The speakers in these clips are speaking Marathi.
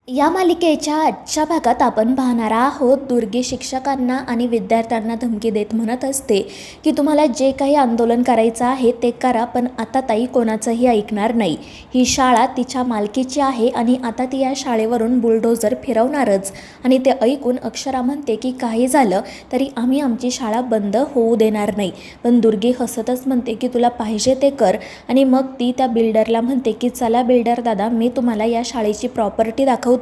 या मालिकेच्या आजच्या भागात आपण पाहणार आहोत, दुर्गी शिक्षकांना आणि विद्यार्थ्यांना धमकी देत म्हणत असते की तुम्हाला जे काही आंदोलन करायचं आहे ते करा, पण आता ताई कोणाचंही ऐकणार नाही. ही शाळा तिच्या मालकीची आहे आणि आता ती या शाळेवरून बुलडोजर फिरवणारच. आणि ते ऐकून अक्षरा म्हणते की काही झालं तरी आम्ही आमची शाळा बंद होऊ देणार नाही. पण दुर्गी हसतच म्हणते की तुला पाहिजे ते कर. आणि मग ती त्या बिल्डरला म्हणते की चला बिल्डर दादा, मी तुम्हाला या शाळेची प्रॉपर्टी दाखवते.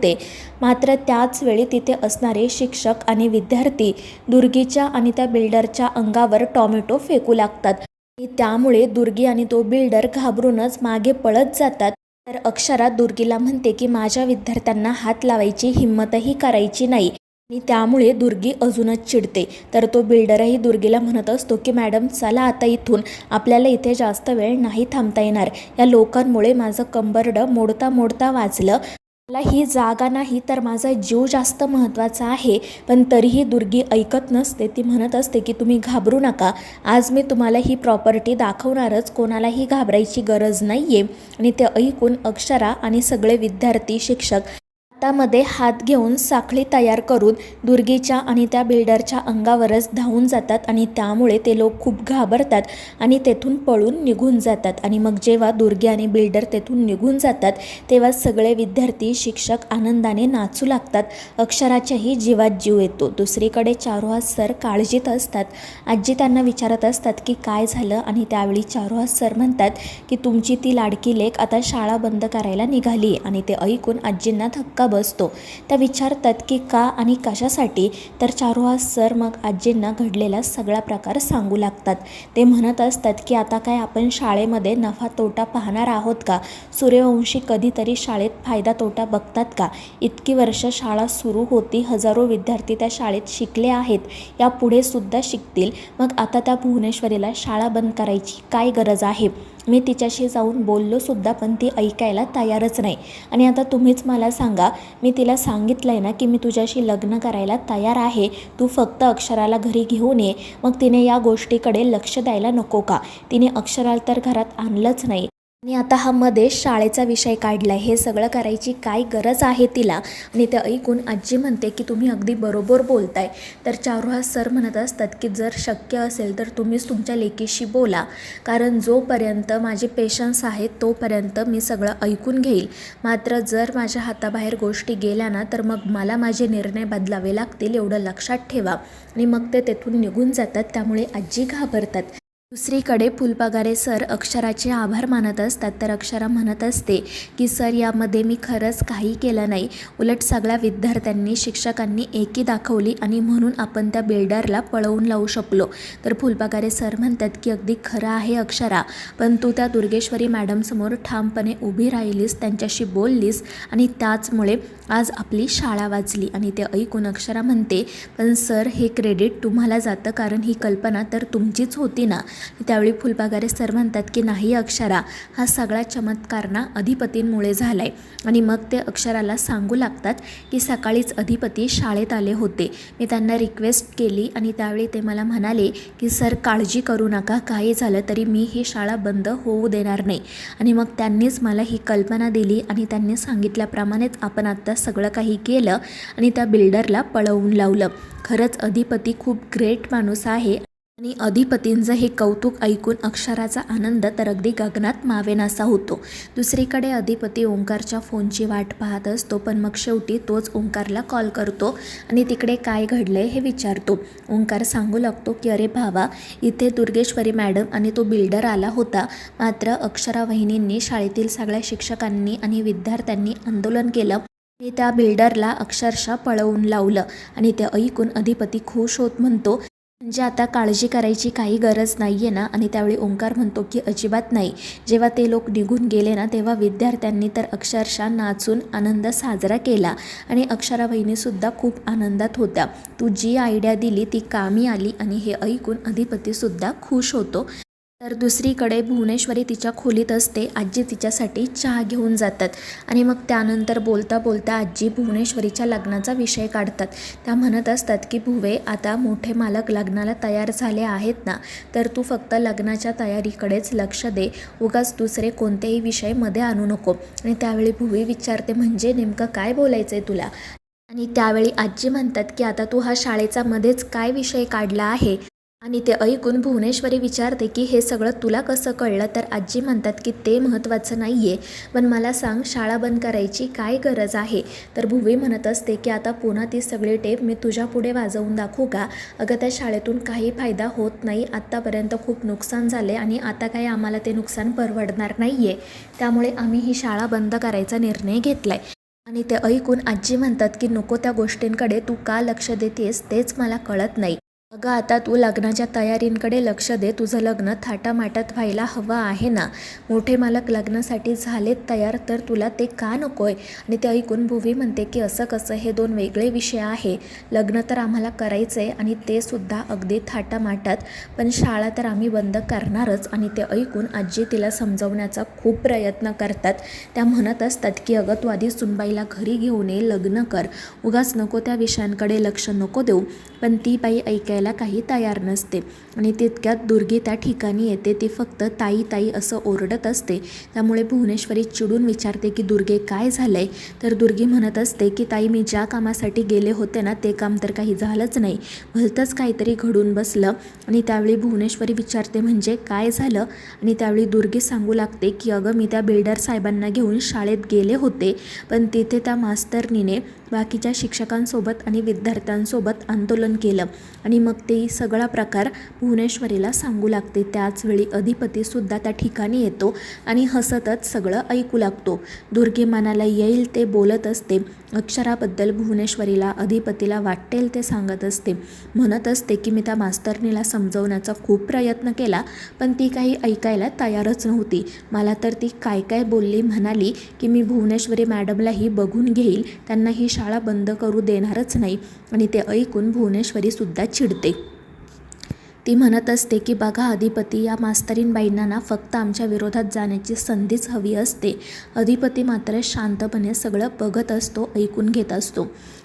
मात्र त्याच वेळी तिथे असणारे शिक्षक आणि विद्यार्थी दुर्गीच्या आणि त्या बिल्डरच्या अंगावर टॉमॅटो फेकू लागतात. आणि त्यामुळे दुर्गी आणि तो बिल्डर घाबरूनच मागे पळत जातात. तर अक्षरा दुर्गीला म्हणते की माझ्या विद्यार्थ्यांना हात लावायची हिंमतही करायची नाही. आणि त्यामुळे दुर्गी अजूनच चिडते. तर तो बिल्डरही दुर्गीला म्हणत असतो की मॅडम चला आता इथून, आपल्याला इथे जास्त वेळ नाही थांबता येणार. या लोकांमुळे माझं कंबरडं मोडता मोडता वाचलं. मला ही जागा नाही तर माझा जीव जास्त महत्त्वाचा आहे. पण तरीही दुर्गी ऐकत नसते. ती म्हणत असते की तुम्ही घाबरू नका, आज मी तुम्हाला ही प्रॉपर्टी दाखवणारच, कोणालाही घाबरायची गरज नाही आहे. आणि ते ऐकून अक्षरा आणि सगळे विद्यार्थी शिक्षक हातामध्ये हात घेऊन साखळी तयार करून दुर्गीच्या आणि त्या बिल्डरच्या अंगावरच धावून जातात. आणि त्यामुळे ते लोक खूप घाबरतात आणि तेथून पळून निघून जातात. आणि मग जेव्हा दुर्गी आणि बिल्डर तेथून निघून जातात तेव्हा सगळे विद्यार्थी शिक्षक आनंदाने नाचू लागतात. अक्षराच्याही जीवात जीव येतो. दुसरीकडे चारुहास सर काळजीत असतात. आजी त्यांना विचारत असतात की काय झालं. आणि त्यावेळी चारुहास सर म्हणतात की तुमची ती लाडकी लेक आता शाळा बंद करायला निघाली. आणि ते ऐकून आजींना धक्का बसतो. त्या विचारतात की का आणि कशासाठी. तर चारुहास सर मग आजींना घडलेला सगळा प्रकार सांगू लागतात. ते म्हणत असतात की आता काय आपण शाळेमध्ये नफा तोटा पाहणार आहोत का? सूर्यवंशी कधीतरी शाळेत फायदा तोटा बघतात का? इतकी वर्ष शाळा सुरू होती, हजारो विद्यार्थी त्या शाळेत शिकले आहेत, यापुढे सुद्धा शिकतील. मग आता त्या भुवनेश्वरीला शाळा बंद करायची काय गरज आहे? मी तिच्याशी जाऊन बोललो सुद्धा, पण ती ऐकायला तयारच नाही. आणि आता तुम्हीच मला सांगा, मी तिला सांगितलं आहे ना की मी तुझ्याशी लग्न करायला तयार आहे, तू फक्त अक्षराला घरी घेऊन ये. मग तिने या गोष्टीकडे लक्ष द्यायला नको का? तिने अक्षराला तर घरात आणलंच नाही आणि आता हा मध्ये शाळेचा विषय काढला. हे सगळं करायची काय गरज आहे तिला? आणि ते ऐकून आजी म्हणते की तुम्ही अगदी बरोबर बोलताय. तर चारुहास सर म्हणत असतात की जर शक्य असेल तर तुम्हीच तुमच्या लेकीशी बोला, कारण जोपर्यंत माझे पेशन्स आहेत तोपर्यंत मी सगळं ऐकून घेईल. मात्र जर माझ्या हाताबाहेर गोष्टी गेल्या ना तर मग मला माझे निर्णय बदलावे लागतील, एवढं लक्षात ठेवा. आणि मग ते तेथून निघून जातात. त्यामुळे आजी घाबरतात. दुसरीकडे फुलपगारे सर अक्षराचे आभार मानत असतात. तर अक्षरा म्हणत असते की सर, यामध्ये मी खरंच काही केलं नाही, उलट सगळ्या विद्यार्थ्यांनी शिक्षकांनी एकी दाखवली आणि म्हणून आपण त्या बिल्डरला पळवून लावू शकलो. तर फुलपगारे सर म्हणतात की अगदी खरं आहे अक्षरा, पण तू त्या दुर्गेश्वरी मॅडमसमोर ठामपणे उभी राहिलीस, त्यांच्याशी बोललीस आणि त्याचमुळे आज आपली शाळा वाचली. आणि ते ऐकून अक्षरा म्हणते पण सर, हे क्रेडिट तुम्हाला जातं, कारण ही कल्पना तर तुमचीच होती ना. त्यावेळी फुलपगारे सर म्हणतात की नाही अक्षरा, हा सगळा चमत्कार ना अधिपतींमुळे झाला आहे. आणि मग ते अक्षराला सांगू लागतात की सकाळीच अधिपती शाळेत आले होते, मी त्यांना रिक्वेस्ट केली आणि त्यावेळी ते मला म्हणाले की सर काळजी करू नका, काही झालं तरी मी ही शाळा बंद होऊ देणार नाही. आणि मग त्यांनीच मला ही कल्पना दिली आणि त्यांनी सांगितल्याप्रमाणेच आपण आत्ता सगळं काही केलं आणि त्या बिल्डरला पळवून लावलं. खरंच अधिपती खूप ग्रेट माणूस आहे. आणि अधिपतींचं हे कौतुक ऐकून अक्षराचा आनंद तर अगदी गगनात मावेनासा होतो. दुसरीकडे अधिपती ओंकारच्या फोनची वाट पाहत असतो, पण मग शेवटी तोच ओंकारला कॉल करतो आणि तिकडे काय घडलंय हे विचारतो. ओंकार सांगू लागतो की अरे भावा, इथे दुर्गेश्वरी मॅडम आणि तो बिल्डर आला होता, मात्र अक्षरा वहिनींनी, शाळेतील सगळ्या शिक्षकांनी आणि विद्यार्थ्यांनी आंदोलन केलं आणि त्या बिल्डरला अक्षरशः पळवून लावलं. आणि ते ऐकून अधिपती खुश होत म्हणतो म्हणजे आता काळजी करायची काही गरज नाही आहे ना. आणि त्यावेळी ओंकार म्हणतो की अजिबात नाही, जेव्हा ते लोक निघून गेले ना तेव्हा विद्यार्थ्यांनी तर अक्षरशः नाचून आनंद साजरा केला आणि अक्षरा वहिनीसुद्धा खूप आनंदात होत्या. तू जी आयडिया दिली ती कामी आली. आणि हे ऐकून अधिपतीसुद्धा खुश होतो. तर दुसरीकडे भुवनेश्वरी तिच्या खोलीत असते. आजी तिच्यासाठी चहा घेऊन जातात आणि मग त्यानंतर बोलता बोलता आजी भुवनेश्वरीच्या लग्नाचा विषय काढतात. त्या म्हणत असतात की भुवे, आता मोठे मालक लग्नाला तयार झाले आहेत ना, तर तू फक्त लग्नाच्या तयारीकडेच लक्ष दे, उगाच दुसरे कोणतेही विषय मध्ये आणू नको. आणि त्यावेळी भुवी विचारते, म्हणजे नेमकं काय बोलायचं आहे तुला? आणि त्यावेळी आजी म्हणतात की आता तू हा शाळेचा मध्येच काय विषय काढला आहे? आणि ते ऐकून भुवनेश्वरी विचारते की हे सगळं तुला कसं कळलं? तर आजी म्हणतात की ते महत्त्वाचं नाही आहे, पण मला सांग, शाळा बंद करायची काय गरज आहे? तर भुवी म्हणत असते की आता पुन्हा ती सगळी टेप मी तुझ्या पुढे वाजवून दाखवू का? अगं त्या शाळेतून काही फायदा होत नाही, आत्तापर्यंत खूप नुकसान झाले आणि आता काही आम्हाला ते नुकसान परवडणार नाही आहे, त्यामुळे आम्ही ही शाळा बंद करायचा निर्णय घेतला आहे. आणि ते ऐकून आजी म्हणतात की नको त्या गोष्टींकडे तू का लक्ष देतेस तेच मला कळत नाही. अगं आता तू लग्नाच्या तयारींकडे लक्ष दे, तुझं लग्न थाटामाटात व्हायला हवं आहे ना. मोठे मालक लग्नासाठी झालेत तयार, तर तुला ते का नकोय? आणि ते ऐकून भुवी म्हणते की असं कसं, हे दोन वेगळे विषय आहे. लग्न तर आम्हाला करायचं आहे आणि ते सुद्धा अगदी थाटामाटात, पण शाळा तर आम्ही बंद करणारच. आणि ते ऐकून आजी तिला समजवण्याचा खूप प्रयत्न करतात. त्या म्हणत असतात की अगं तू आधी सुनबाईला घरी घेऊन ये, लग्न कर, उगाच नको त्या विषयांकडे लक्ष नको देऊ. पण ती बाई ऐकायला काही तयार नसते आणि तितक्यात दुर्गी त्या ठिकाणी येते. ती फक्त ताई ताई असं ओरडत असते. त्यामुळे भुवनेश्वरी चिडून विचारते की दुर्गे काय झालंय? तर दुर्गी म्हणत असते की ताई, मी ज्या कामासाठी गेले होते ना, ते काम तर काही झालंच नाही, भलतंच काहीतरी घडून बसलं. आणि त्यावेळी भुवनेश्वरी विचारते म्हणजे काय झालं? आणि त्यावेळी दुर्गी सांगू लागते की अगं मी त्या बिल्डर साहेबांना घेऊन शाळेत गेले होते, पण तिथे त्या मास्तरनीने बाकीच्या शिक्षकांसोबत आणि विद्यार्थ्यांसोबत आंदोलन केलं आणि मग ते सगळा प्रकार भुवनेश्वरीला सांगू लागते. त्याचवेळी अधिपतीसुद्धा त्या ठिकाणी येतो आणि हसतच सगळं ऐकू लागतो. दुर्गी मनाला येईल ते बोलत असते. अक्षराबद्दल भुवनेश्वरीला अधिपतीला वाटेल ते सांगत असते. म्हणत असते की मी त्या मास्तरनीला समजवण्याचा खूप प्रयत्न केला, पण ती काही ऐकायला तयारच नव्हती. मला तर ती काय काय बोलली, म्हणाली की मी भुवनेश्वरी मॅडमलाही बघून घेईल, त्यांना ही शाळा बंद करू देणारच नाही. आणि ते ऐकून भुवनेश्वरीसुद्धा चिडते. ती म्हणत असते की बघा अधिपती, या मास्तरीणबाईंना ना फक्त आमच्या विरोधात जाण्याची संधीच हवी असते. अधिपती मात्र शांतपणे सगळं बघत असतो, ऐकून घेत असतो.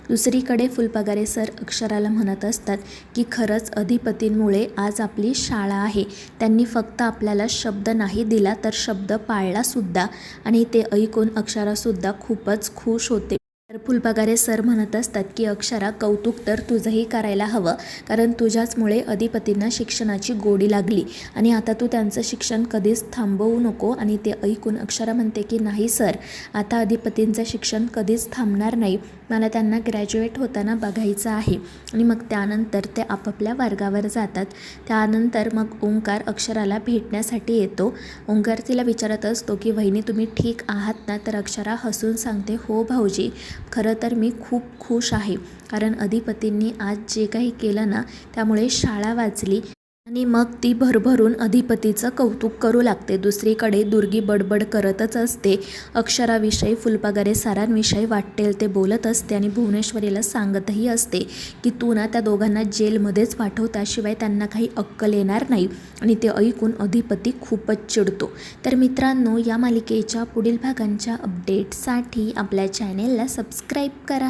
दुसरीकडे फुलपगारे सर अक्षराला म्हणत असतात की खरंच अधिपतींमुळे आज आपली शाळा आहे. त्यांनी फक्त आपल्याला शब्द नाही दिला, तर शब्द पाळलासुद्धा. आणि ते ऐकून अक्षरासुद्धा खूपच खुश होते. तर फुलपगारे सर म्हणत असतात की अक्षरा, कौतुक तर तुझंही करायला हवं, कारण तुझ्याचमुळे अधिपतींना शिक्षणाची गोडी लागली आणि आता तू त्यांचं शिक्षण कधीच थांबवू नको. आणि ते ऐकून अक्षरा म्हणते की नाही सर, आता अधिपतींचं शिक्षण कधीच थांबणार नाही, मला त्यांना ग्रॅज्युएट होताना बघायचं आहे. आणि मग त्यानंतर ते आपापल्या वर्गावर जातात. त्यानंतर मग ओंकार अक्षराला भेटण्यासाठी येतो. ओंकार तिला विचारत असतो की वहिनी तुम्ही ठीक आहात ना? तर अक्षरा हसून सांगते, हो भाऊजी, खरं तर मी खूप खुश आहे, कारण अधिपतींनी आज जे काही केलं ना, त्यामुळे शाळा वाचली. आणि मग ती भरभरून अधिपतीचं कौतुक करू लागते. दुसरीकडे दुर्गी बडबड करतच असते. अक्षराविषयी, फुलपगारे सरांविषयी वाटेल ते बोलत असते आणि भुवनेश्वरीला सांगतही असते की तू ना त्या दोघांना जेलमध्येच पाठव, त्याशिवाय त्यांना काही अक्कल येणार नाही. आणि ते ऐकून अधिपती खूपच चिडतो. तर मित्रांनो, या मालिकेच्या पुढील भागांच्या अपडेटसाठी आपल्या चॅनेलला सबस्क्राईब करा.